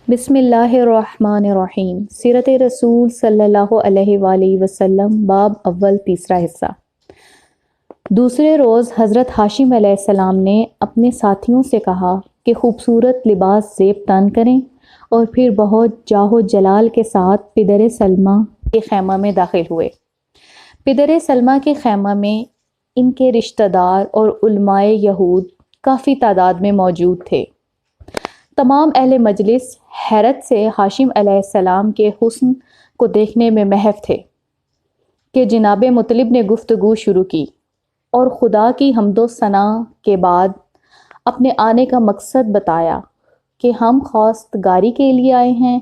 بسم اللہ الرحمن الرحیم۔ سیرت رسول صلی اللہ علیہ وآلہ وسلم، باب اول، تیسرا حصہ۔ دوسرے روز حضرت ہاشم علیہ السلام نے اپنے ساتھیوں سے کہا کہ خوبصورت لباس زیب تن کریں اور پھر بہت جاہ و جلال کے ساتھ پدر سلمہ کے خیمہ میں داخل ہوئے۔ پدر سلمہ کے خیمہ میں ان کے رشتہ دار اور علماء یہود کافی تعداد میں موجود تھے۔ تمام اہل مجلس حیرت سے ہاشم علیہ السلام کے حسن کو دیکھنے میں محو تھے کہ جناب مطلب نے گفتگو شروع کی اور خدا کی حمد و ثنا کے بعد اپنے آنے کا مقصد بتایا کہ ہم خواستگاری کے لیے آئے ہیں۔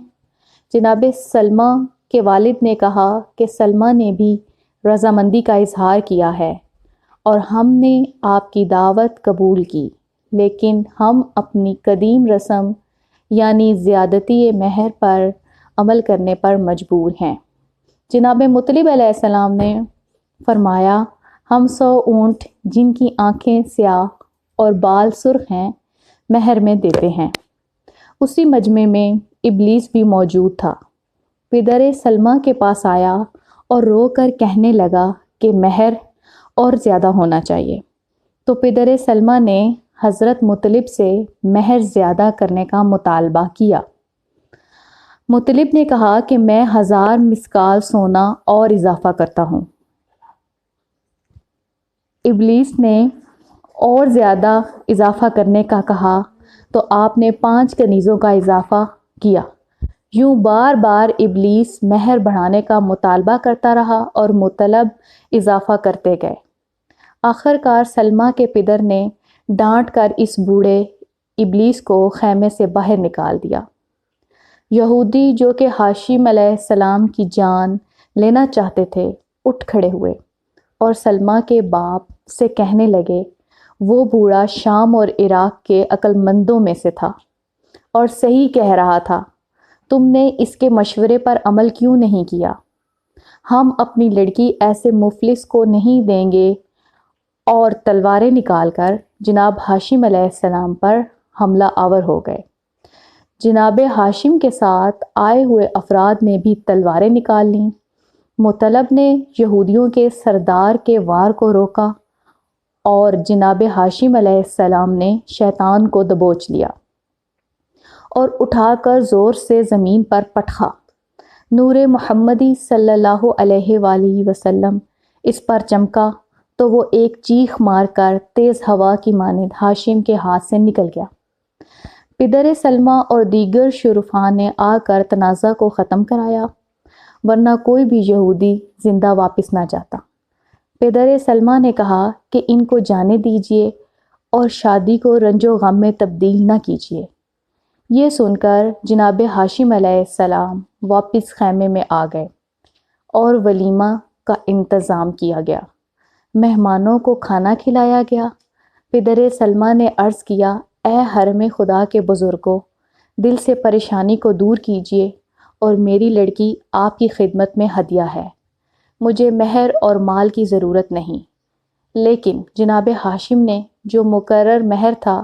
جناب سلمہ کے والد نے کہا کہ سلمہ نے بھی رضامندی کا اظہار کیا ہے اور ہم نے آپ کی دعوت قبول کی، لیکن ہم اپنی قدیم رسم یعنی زیادتی مہر پر عمل کرنے پر مجبور ہیں۔ جناب مطلب علیہ السلام نے فرمایا، ہم 100 اونٹ جن کی آنکھیں سیاہ اور بال سرخ ہیں مہر میں دیتے ہیں۔ اسی مجمع میں ابلیس بھی موجود تھا۔ پدر سلمہ کے پاس آیا اور رو کر کہنے لگا کہ مہر اور زیادہ ہونا چاہیے، تو پدر سلمہ نے حضرت مطلب سے مہر زیادہ کرنے کا مطالبہ کیا۔ مطلب نے کہا کہ میں 1000 مسکال سونا اور اضافہ کرتا ہوں۔ ابلیس نے اور زیادہ اضافہ کرنے کا کہا تو آپ نے 5 کنیزوں کا اضافہ کیا۔ یوں بار بار ابلیس مہر بڑھانے کا مطالبہ کرتا رہا اور مطلب اضافہ کرتے گئے۔ آخر کار سلمہ کے پدر نے ڈانٹ کر اس بوڑھے ابلیس کو خیمے سے باہر نکال دیا۔ یہودی جو کہ ہاشم علیہ السلام کی جان لینا چاہتے تھے اٹھ کھڑے ہوئے اور سلمہ کے باپ سے کہنے لگے، وہ بوڑھا شام اور عراق کے عقل مندوں میں سے تھا اور صحیح کہہ رہا تھا، تم نے اس کے مشورے پر عمل کیوں نہیں کیا؟ ہم اپنی لڑکی ایسے مفلس کو نہیں دیں گے۔ اور تلواریں نکال کر جناب ہاشم علیہ السلام پر حملہ آور ہو گئے۔ جناب ہاشم کے ساتھ آئے ہوئے افراد نے بھی تلواریں نکال لیں۔ مطلب نے یہودیوں کے سردار کے وار کو روکا اور جناب ہاشم علیہ السلام نے شیطان کو دبوچ لیا اور اٹھا کر زور سے زمین پر پٹخا۔ نور محمدی صلی اللہ علیہ وآلہ وسلم اس پر چمکا تو وہ ایک چیخ مار کر تیز ہوا کی مانند ہاشم کے ہاتھ سے نکل گیا۔ پدر سلمہ اور دیگر شرفاء نے آ کر تنازع کو ختم کرایا، ورنہ کوئی بھی یہودی زندہ واپس نہ جاتا۔ پدر سلمہ نے کہا کہ ان کو جانے دیجیے اور شادی کو رنج و غم میں تبدیل نہ کیجیے۔ یہ سن کر جناب ہاشم علیہ السلام واپس خیمے میں آ گئے اور ولیمہ کا انتظام کیا گیا۔ مہمانوں کو کھانا کھلایا گیا۔ پدر سلمہ نے عرض کیا، اے حرم خدا کے بزرگوں، دل سے پریشانی کو دور کیجیے اور میری لڑکی آپ کی خدمت میں ہدیہ ہے۔ مجھے مہر اور مال کی ضرورت نہیں، لیکن جناب ہاشم نے جو مقرر مہر تھا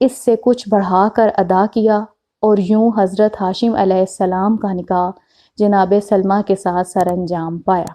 اس سے کچھ بڑھا کر ادا کیا اور یوں حضرت ہاشم علیہ السلام کا نکاح جناب سلمہ کے ساتھ سر انجام پایا۔